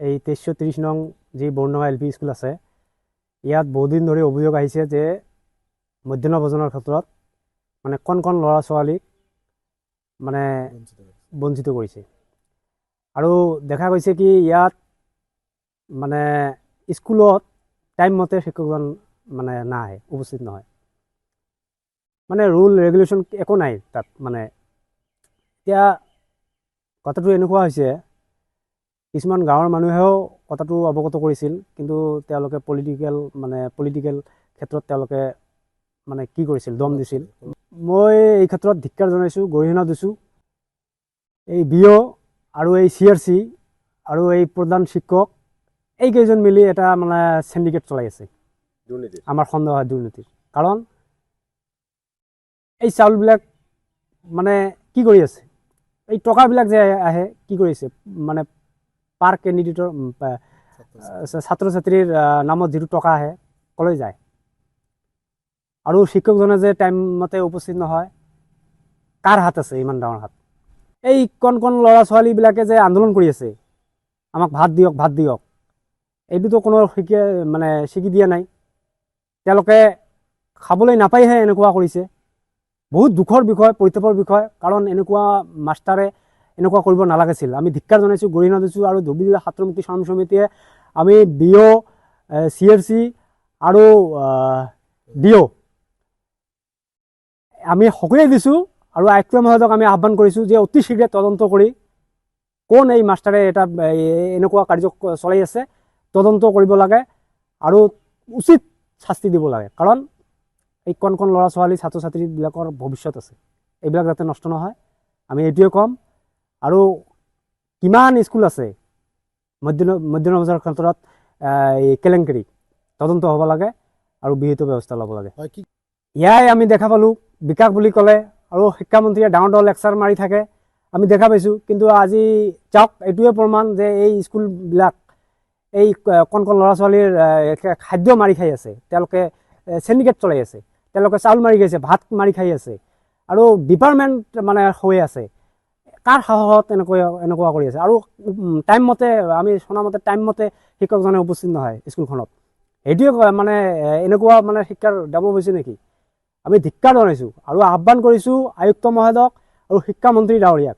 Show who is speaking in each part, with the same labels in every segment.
Speaker 1: এই 2330 নং যি বৰ্ণগাঁও LP স্কুল আছে ইয়াত বহুদিন ধৰি অভিযোগ আহিছে যে মধ্যাহ্ন ভোজনৰ ক্ষেত্ৰত মানে কণ ল'ৰা ছোৱালীক মানে বঞ্চিত কৰিছে আৰু দেখা গৈছে কি ইয়াত মানে স্কুলত টাইম মতে শিক্ষকজন মানে নাহে, উপস্থিত নহয়, মানে ৰুল ৰেগুলেশ্যন একো নাই তাত। মানে এতিয়া কথাটো এনেকুৱা হৈছে, কিছুমান গাঁৱৰ মানুহেও কথাটো অৱগত কৰিছিল, কিন্তু তেওঁলোকে পলিটিকেল ক্ষেত্ৰত তেওঁলোকে মানে কি কৰিছিল, দম দিছিল। মই এই ক্ষেত্ৰত ধিক্কাৰ জনাইছোঁ, গৰিহণা দিছোঁ। এই BO আৰু এই CRC আৰু এই প্ৰধান শিক্ষক এইকেইজন মিলি এটা মানে সিন্ডিকেট চলাই আছে দুৰ্নীতি। আমাৰ সন্দেহ হয় দুৰ্নীতিৰ, কাৰণ এই চাউলবিলাক মানে কি কৰি আছে, এই টকাবিলাক যে আহে কি কৰিছে, মানে পাৰ কেণ্ডিডেটৰ ছাত্ৰ ছাত্ৰীৰ নামত যিটো টকা আহে কলৈ যায়, আৰু শিক্ষকজনে যে টাইম মতে উপস্থিত নহয়, কাৰ হাত আছে, ইমান ডাঙৰ হাত। এই কণ ল'ৰা ছোৱালীবিলাকে যে আন্দোলন কৰি আছে, আমাক ভাত দিয়ক ভাত দিয়ক, এইটোতো কোনো মানে স্বীকৃতি দিয়া নাই। তেওঁলোকে খাবলৈ নাপায়হে এনেকুৱা কৰিছে। বহুত দুখৰ বিষয়, পৰিতাপৰ বিষয়, কাৰণ এনেকুৱা মাষ্টাৰে এনেকুৱা কৰিব নালাগিছিল। আমি ধিক্কাৰ জনাইছোঁ, গৰিহণা দিছোঁ। আৰু ধুবুৰী জিলা ছাত্ৰ মুক্তি সংগ্ৰাম সমিতিয়ে আমি BO, CRC আৰু DO আমি সকলোৱে দিছোঁ, আৰু আয়ুক্ত মহোদয়ক আমি আহ্বান কৰিছোঁ যে অতি শীঘ্ৰে তদন্ত কৰি কোন এই মাষ্টাৰে এটা এনেকুৱা কাৰ্য চলাই আছে তদন্ত কৰিব লাগে আৰু উচিত শাস্তি দিব লাগে। কাৰণ এই কণ ল'ৰা ছোৱালী ছাত্ৰ ছাত্ৰীবিলাকৰ ভৱিষ্যত আছে, এইবিলাক যাতে নষ্ট নহয়, আমি এইটোৱে ক'ম। আৰু কিমান স্কুল আছে মধ্যাহ্ন ভোজৰ ক্ষেত্ৰত এই কেলেংকাৰী তদন্ত হ'ব লাগে আৰু বিহিত ব্যৱস্থা ল'ব লাগে। ইয়াই আমি দেখা পালোঁ, বিকাশ বুলি ক'লে আৰু শিক্ষামন্ত্ৰীয়ে ডাঙৰ লেকচাৰ মাৰি থাকে, আমি দেখা পাইছোঁ। কিন্তু আজি চাওক, এইটোৱে প্ৰমাণ যে এই স্কুলবিলাক এই কণ ল'ৰা ছোৱালীৰ খাদ্য মাৰি খাই আছে, তেওঁলোকে সিন্ডিকেট চলাই আছে, তেওঁলোকে চাউল মাৰি খাইছে, ভাত মাৰি খাই আছে, আৰু ডিপাৰ্টমেণ্ট মানে হৈ আছে। কাৰ সাহসত এনেকুৱা কৰি আছে? আৰু টাইম মতে, আমি শুনামতে টাইম মতে শিক্ষকজনে উপস্থিত নহয় স্কুলখনত। সেইটোৱে মানে এনেকুৱা মানে শিক্ষাৰ দাব হৈছে নেকি? আমি ধিক্কাৰ জনাইছোঁ আৰু আহ্বান কৰিছোঁ আয়ুক্ত মহোদয়ক আৰু শিক্ষামন্ত্ৰী ডাঙৰীয়াক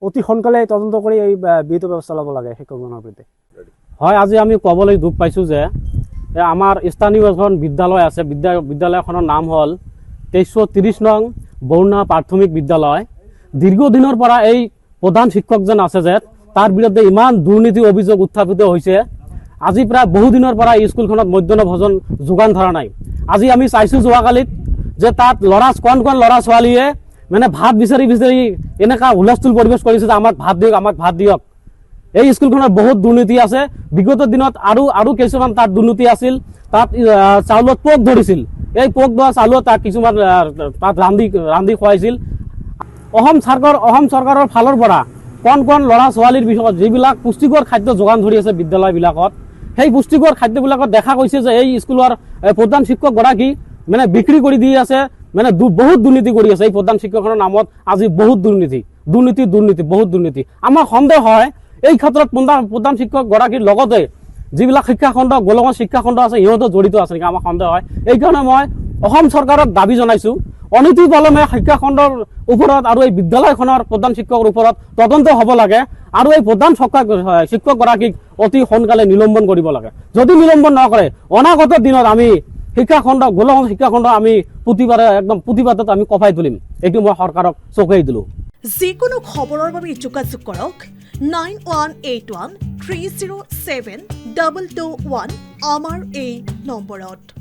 Speaker 1: অতি সোনকালে তদন্ত কৰি এই বিহিত ব্যৱস্থা ল'ব লাগে শিক্ষকজনৰ প্ৰতি।
Speaker 2: হয়, আজি আমি ক'বলৈ দুখ পাইছোঁ যে আমাৰ স্থানীয় এখন বিদ্যালয় আছে, বিদ্যালয়খনৰ নাম হ'ল 2330 নং বৰুণা প্ৰাথমিক বিদ্যালয়। দীৰ্ঘদিনৰ পৰা এই প্ৰধান শিক্ষকজন আছে যে তাৰ বিৰুদ্ধে ইমান দুৰ্নীতি অভিযোগ উত্থাপিত হৈছে। আজি প্ৰায় বহুদিনৰ পৰা এই স্কুলখনত মধ্যাহ্ন ভোজন যোগান ধৰা নাই। আজি আমি চাইছোঁ যোৱাকালিত যে তাত কণ ল'ৰা ছোৱালীয়ে মানে ভাত বিচাৰি এনেকুৱা হুলস্থুল পৰিৱেশ কৰিছে যে আমাক ভাত দিয়ক, আমাক ভাত দিয়ক। এই স্কুলখনত বহুত দুৰ্নীতি আছে। বিগত দিনত আৰু কিছুমান তাত দুৰ্নীতি আছিল। তাত চাউলত পোক ধৰিছিল, এই পোক ধৰা চাউলত তাত কিছুমান তাত ৰান্ধি খুৱাইছিল। অসম চৰকাৰৰ ফালৰ পৰা কণ ল'ৰা ছোৱালীৰ বিষয়ত যিবিলাক পুষ্টিকৰ খাদ্য যোগান ধৰি আছে বিদ্যালয়বিলাকত, সেই পুষ্টিকৰ খাদ্যবিলাকত দেখা গৈছে যে এই স্কুলৰ প্ৰধান শিক্ষকগৰাকী মানে বিক্ৰী কৰি দি আছে, মানে বহুত দুৰ্নীতি কৰি আছে। এই প্ৰধান শিক্ষকখনৰ নামত আজি বহুত দুৰ্নীতি, বহুত দুৰ্নীতি। আমাৰ সন্দেহ হয় এই ক্ষেত্ৰত প্ৰধান শিক্ষকগৰাকীৰ লগতে যিবিলাক শিক্ষাখণ্ড, গোলগত শিক্ষাখণ্ড আছে, সিহঁতো জড়িত আছে নেকি, আমাৰ সন্দেহ হয়। এইকাৰণে মই অসম চৰকাৰক দাবী জনাইছোঁ, অনতিপলমে শিক্ষাখণ্ডৰ ওপৰত আৰু এই বিদ্যালয়খনৰ প্ৰধান শিক্ষকৰ ওপৰত তদন্ত হ'ব লাগে, আৰু এই প্ৰধান শিক্ষকগৰাকীক অতি সোনকালে নিলম্বন কৰিব লাগে। যদি নিলম্বন নকৰে, অনাগত দিনত আমি শিক্ষাখণ্ড, গোলগত শিক্ষাখণ্ড আমি প্ৰতিবাদত আমি কঁপাই তুলিম। এইটো মই চৰকাৰক চকীয়াই দিলোঁ।
Speaker 3: যিকোনো খবৰৰ বাবে যোগাযোগ কৰক 9181 307 221 আমাৰ এই নম্বৰত।